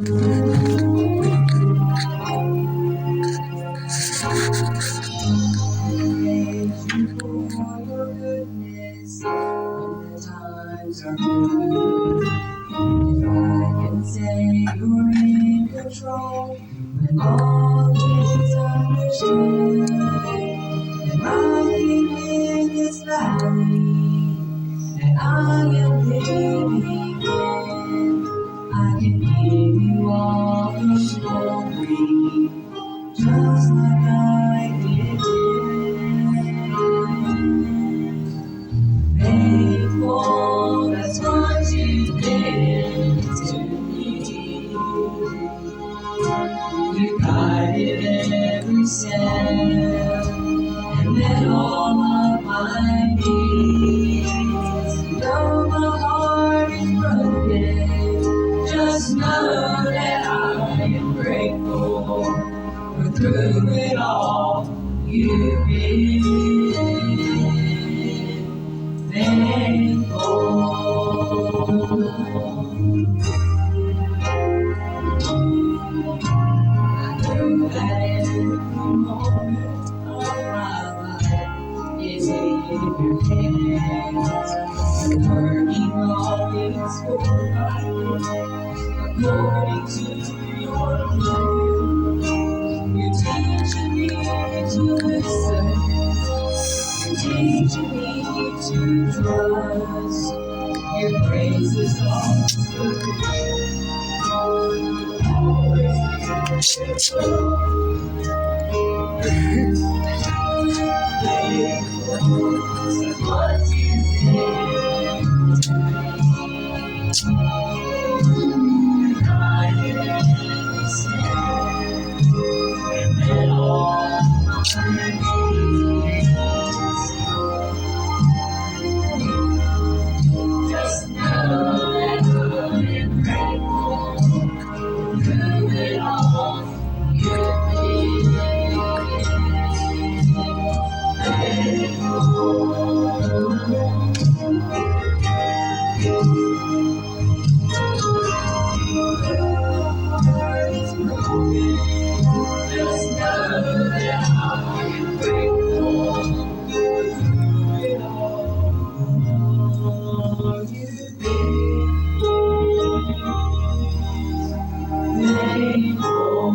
Praise you for your goodness when the times are good. If I can say you're in control when all is understood, then riding in this valley that I am living in, I can give you all the glory, just like I did then. Faithful, that's what you've been to me. You guided every step and met all of my needs. Though my heart is broken, just know that I am grateful. For through it all, you've been faithful. That every moment of my life is in your hands. Working all things for my good, according to your plan. You're teaching me to listen. You're teaching me to trust. Your grace is all sufficient. Always what you did. I didn't stand and all my needs. Just know that I am grateful. Through it all, you've just know that I am grateful. Through it all, you've been faithful.